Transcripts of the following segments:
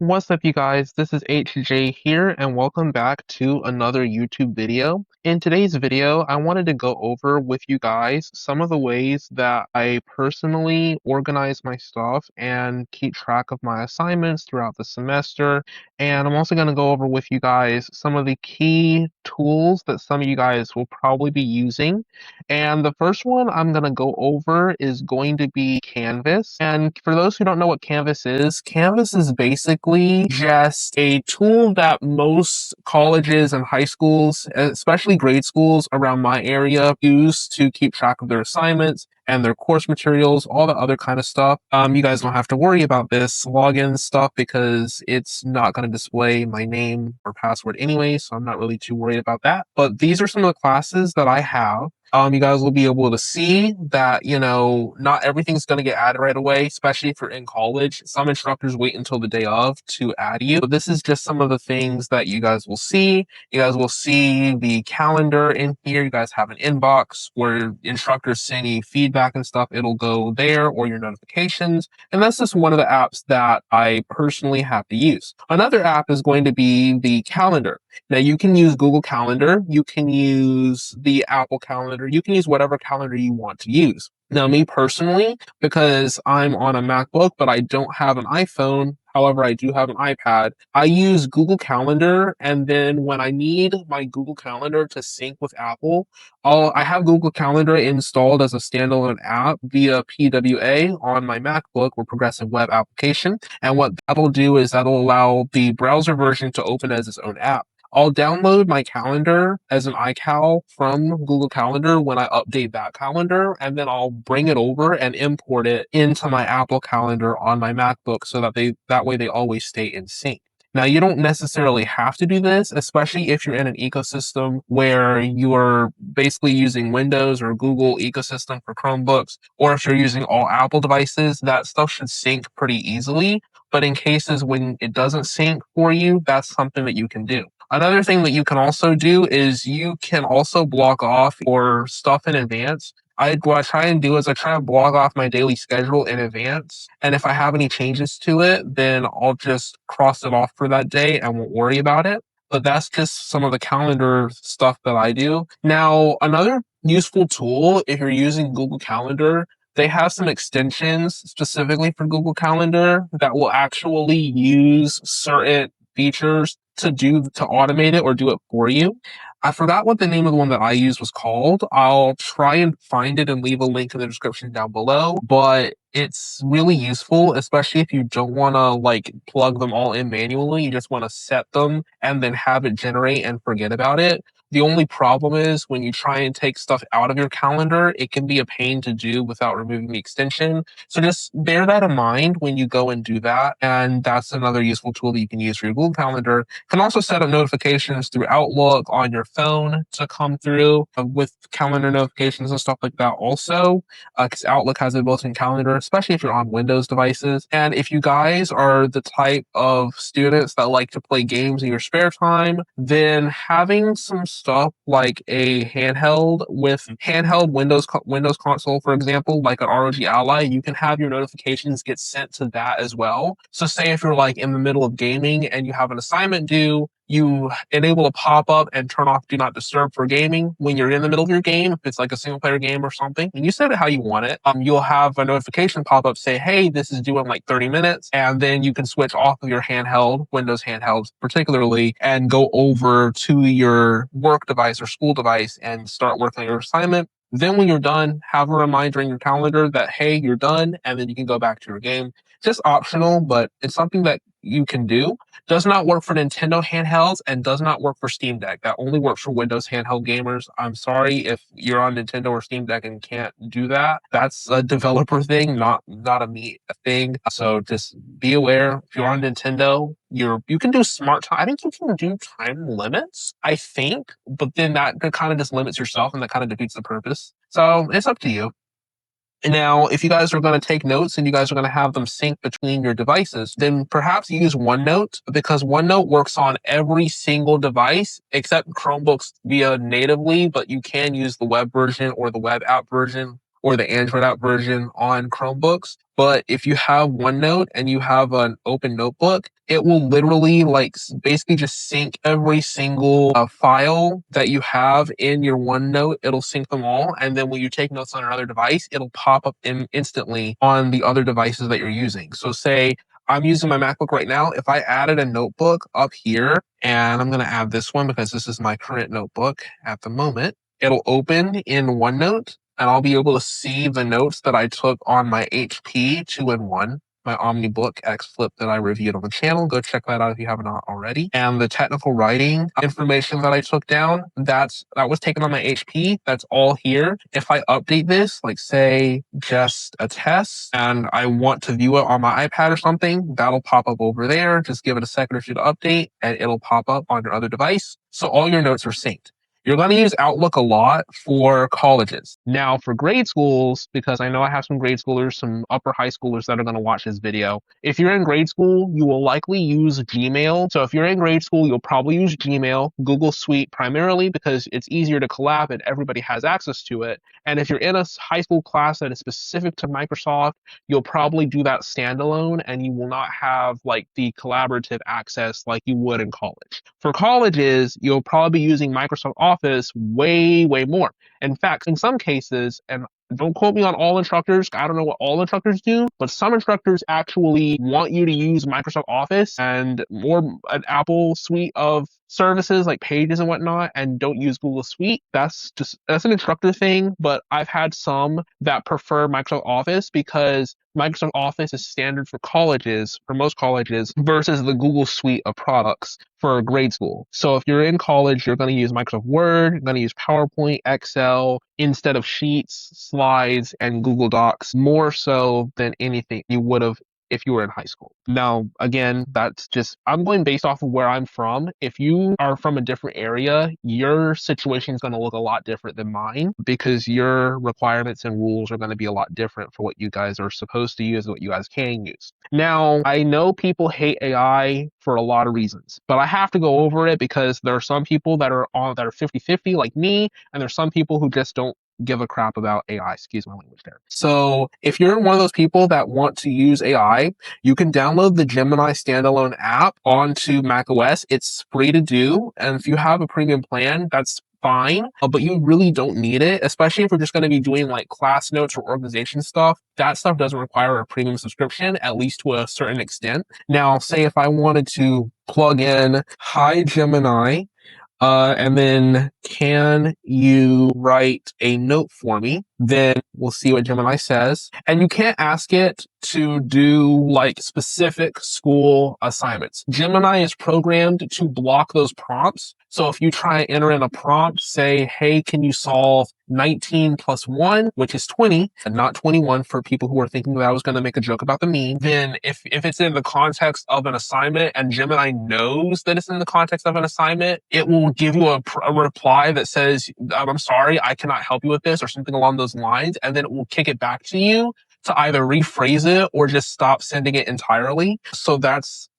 What's up, you guys? This is HJ here, and welcome back to another YouTube video. In today's video, I wanted to go over with you guys some of the ways that I personally organize my stuff and keep track of my assignments throughout the semester. And I'm also going to go over with you guys some of the key tools that some of you guys will probably be using. And the first one I'm going to go over is going to be Canvas. And for those who don't know what Canvas is basically just a tool that most colleges and high schools, especially grade schools around my area, use to keep track of their assignments and their course materials, all the other kind of stuff. You guys don't have to worry about this login stuff because it's not going to display my name or password anyway, so I'm not really too worried about that. But these are some of the classes that I have. You guys will be able to see that, not everything's going to get added right away, especially if you're in college. Some instructors wait until the day of to add you. But this is just some of the things that you guys will see. You guys will see the calendar in here. You guys have an inbox where instructors send you feedback and stuff. It'll go there, or your notifications. And that's just one of the apps that I personally have to use. Another app is going to be the calendar. Now, you can use Google Calendar. You can use the Apple Calendar. You can use whatever calendar you want to use. Now, me personally, because I'm on a MacBook, but I don't have an iPhone, however, I do have an iPad, I use Google Calendar. And then when I need my Google Calendar to sync with Apple, I have Google Calendar installed as a standalone app via PWA on my MacBook, or Progressive Web Application. And what that'll do is that'll allow the browser version to open as its own app. I'll download my calendar as an iCal from Google Calendar when I update that calendar, and then I'll bring it over and import it into my Apple Calendar on my MacBook so that way they always stay in sync. Now, you don't necessarily have to do this, especially if you're in an ecosystem where you're basically using Windows or Google ecosystem for Chromebooks, or if you're using all Apple devices. That stuff should sync pretty easily. But in cases when it doesn't sync for you, that's something that you can do. Another thing that you can also do is you can also block off your stuff in advance. What I try and do is I try to block off my daily schedule in advance. And if I have any changes to it, then I'll just cross it off for that day and won't worry about it. But that's just some of the calendar stuff that I do. Now, another useful tool, if you're using Google Calendar, they have some extensions specifically for Google Calendar that will actually use certain features to automate it or do it for you. I forgot what the name of the one that I used was called. I'll try and find it and leave a link in the description down below, but it's really useful, especially if you don't want to plug them all in manually. You just want to set them and then have it generate and forget about it. The only problem is when you try and take stuff out of your calendar, it can be a pain to do without removing the extension. So just bear that in mind when you go and do that. And that's another useful tool that you can use for your Google Calendar. You can also set up notifications through Outlook on your phone to come through with calendar notifications and stuff like that also, because Outlook has a built-in calendar, especially if you're on Windows devices. And if you guys are the type of students that like to play games in your spare time, then having some stuff like a handheld Windows console, for example, like an ROG Ally, you can have your notifications get sent to that as well. So say if you're in the middle of gaming and you have an assignment due, you enable a pop-up and turn off Do Not Disturb for gaming when you're in the middle of your game. If it's like a single-player game or something, and you set it how you want it, you'll have a notification pop-up say, hey, this is due in 30 minutes, and then you can switch off of your handheld, Windows handhelds particularly, and go over to your work device or school device and start working on your assignment. Then when you're done, have a reminder in your calendar that, hey, you're done, and then you can go back to your game. Just optional, but it's something that you can do. Does not work for Nintendo handhelds and does not work for Steam Deck. That only works for Windows handheld gamers. I'm sorry if you're on Nintendo or Steam Deck and can't do that. That's a developer thing, not a me thing. So just be aware. If you're on Nintendo, you can do smart time. I think you can do time limits, I think, but then that kind of just limits yourself and that kind of defeats the purpose. So it's up to you. Now, if you guys are going to take notes and you guys are going to have them sync between your devices, then perhaps use OneNote, because OneNote works on every single device except Chromebooks via natively, but you can use the web version or the web app version or the Android app version on Chromebooks. But if you have OneNote and you have an open notebook, it will literally like basically just sync every single file that you have in your OneNote. It'll sync them all. And then when you take notes on another device, it'll pop up instantly on the other devices that you're using. So say I'm using my MacBook right now. If I added a notebook up here, and I'm going to add this one because this is my current notebook at the moment, it'll open in OneNote and I'll be able to see the notes that I took on my HP 2-in-1, my OmniBook X Flip that I reviewed on the channel. Go check that out if you haven't already. And the technical writing information that I took down, that was taken on my HP. That's all here. If I update this, like say just a test, and I want to view it on my iPad or something, that'll pop up over there. Just give it a second or two to update and it'll pop up on your other device. So all your notes are synced. You're going to use Outlook a lot for colleges. Now, for grade schools, because I know I have some grade schoolers, some upper high schoolers that are going to watch this video. If you're in grade school, you will likely use Gmail. So if you're in grade school, you'll probably use Gmail, Google Suite primarily because it's easier to collab and everybody has access to it. And if you're in a high school class that is specific to Microsoft, you'll probably do that standalone and you will not have like the collaborative access like you would in college. For colleges, you'll probably be using Microsoft Office way, way more. In fact, in some cases, and don't quote me on all instructors, I don't know what all instructors do, but some instructors actually want you to use Microsoft Office and more an Apple suite of services like Pages and whatnot, and don't use Google Suite. That's an instructor thing, but I've had some that prefer Microsoft Office because Microsoft Office is standard for colleges, for most colleges, versus the Google Suite of products for grade school. So if you're in college, you're going to use Microsoft Word, you're going to use PowerPoint, Excel, instead of Sheets, Slides, and Google Docs, more so than anything you would have if you were in high school. Now, again, I'm going based off of where I'm from. If you are from a different area, your situation is going to look a lot different than mine because your requirements and rules are going to be a lot different for what you guys are supposed to use and what you guys can use. Now, I know people hate AI for a lot of reasons, but I have to go over it because there are some people that are 50-50 like me, and there's some people who just don't give a crap about AI. Excuse my language there. So if you're one of those people that want to use AI, you can download the Gemini standalone app onto macOS. It's free to do. And if you have a premium plan, that's fine, but you really don't need it, especially if you're just going to be doing like class notes or organization stuff. That stuff doesn't require a premium subscription, at least to a certain extent. Now, say if I wanted to plug in, "Hi Gemini, and then can you write a note for me?" Then we'll see what Gemini says. And you can't ask it to do like specific school assignments. Gemini is programmed to block those prompts. So if you try and enter in a prompt, say, "Hey, can you solve 19 plus 1, which is 20, and not 21 for people who are thinking that I was going to make a joke about the mean," then if it's in the context of an assignment and Gemini knows that it's in the context of an assignment, it will give you a reply that says, "I'm sorry, I cannot help you with this," or something along those lines, and then it will kick it back to you to either rephrase it or just stop sending it entirely. So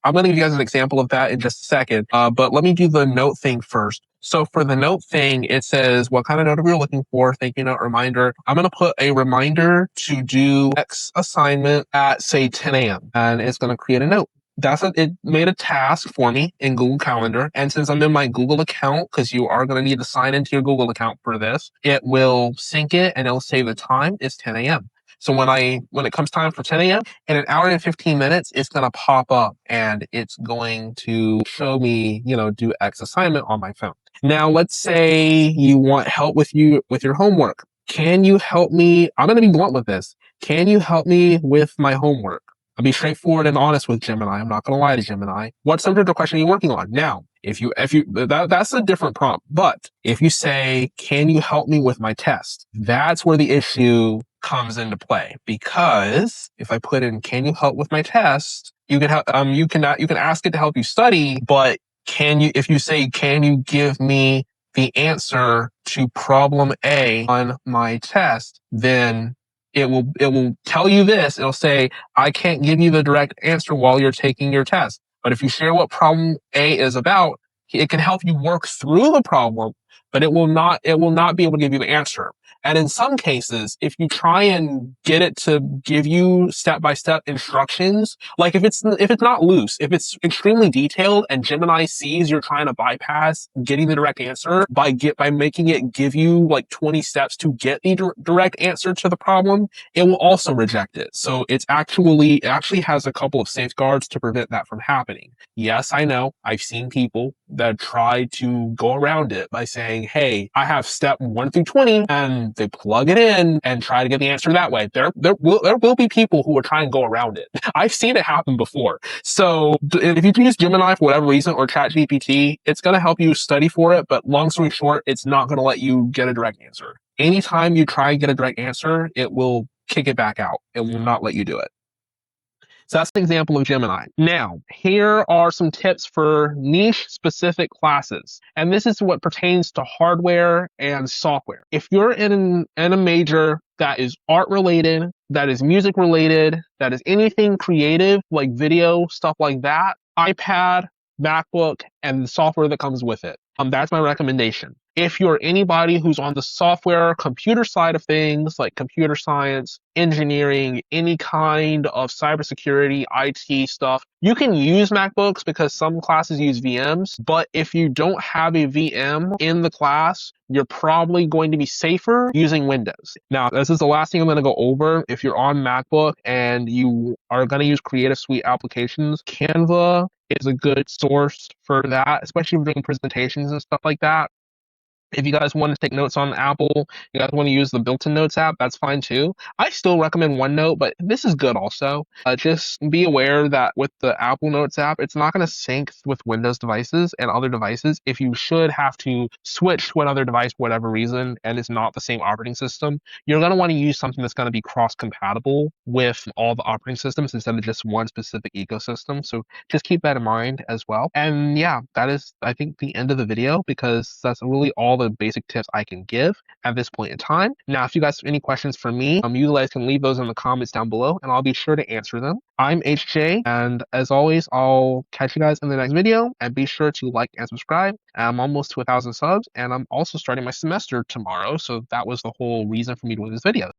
I'm going to give you guys an example of that in just a second. But let me do the note thing first. So for the note thing, it says, what kind of note are we looking for? Thank you note reminder. I'm going to put a reminder to do X assignment at say 10 a.m. and it's going to create a note. It made a task for me in Google Calendar. And since I'm in my Google account, because you are going to need to sign into your Google account for this, it will sync it and it'll say the time is 10 a.m. So when it comes time for 10 a.m., in an hour and 15 minutes, it's going to pop up and it's going to show me, do X assignment on my phone. Now, let's say you want help with your homework. Can you help me? I'm going to be blunt with this. Can you help me with my homework? I'll be straightforward and honest with Gemini. I'm not going to lie to Gemini. What subject or question are you working on? Now, that's a different prompt. But if you say, "Can you help me with my test?" That's where the issue comes into play, because if I put in, "Can you help with my test?" You can ask it to help you study, but if you say, "Can you give me the answer to problem A on my test?" then it will tell you this. It'll say, "I can't give you the direct answer while you're taking your test. But if you share what problem A is about, it can help you work through the problem but it will not be able to give you the answer. And in some cases, if you try and get it to give you step-by-step instructions, like if it's not loose, if it's extremely detailed and Gemini sees you're trying to bypass getting the direct answer by making it give you like 20 steps to get the direct answer to the problem, it will also reject it. So it actually has a couple of safeguards to prevent that from happening. Yes, I know. I've seen people that try to go around it by saying, hey, I have step 1 through 20, and they plug it in and try to get the answer that way. There will be people who are trying to go around it. I've seen it happen before. So if you use Gemini for whatever reason or ChatGPT, it's going to help you study for it. But long story short, it's not going to let you get a direct answer. Anytime you try and get a direct answer, it will kick it back out. It will not let you do it. So that's an example of Gemini. Now, here are some tips for niche specific classes. And this is what pertains to hardware and software. If you're in a major that is art related, that is music related, that is anything creative, like video, stuff like that, iPad, MacBook, and the software that comes with it. That's my recommendation. If you're anybody who's on the software, computer side of things, like computer science, engineering, any kind of cybersecurity, IT stuff, you can use MacBooks because some classes use VMs. But if you don't have a VM in the class, you're probably going to be safer using Windows. Now, this is the last thing I'm going to go over. If you're on MacBook and you are going to use Creative Suite applications, Canva is a good source for that, especially if you're doing presentations and stuff like that. If you guys want to take notes on Apple, you guys want to use the built-in notes app, that's fine too. I still recommend OneNote, but this is good also. Just be aware that with the Apple Notes app, it's not going to sync with Windows devices and other devices. If you should have to switch to another device for whatever reason, and it's not the same operating system, you're going to want to use something that's going to be cross-compatible with all the operating systems instead of just one specific ecosystem. So just keep that in mind as well. And yeah, that is, I think, the end of the video because that's really all the basic tips I can give at this point in time. Now, if you guys have any questions for me, you guys can leave those in the comments down below and I'll be sure to answer them. I'm HJ, and as always, I'll catch you guys in the next video, and be sure to like and subscribe. I'm almost to 1,000 subs, and I'm also starting my semester tomorrow, so that was the whole reason for me doing this video.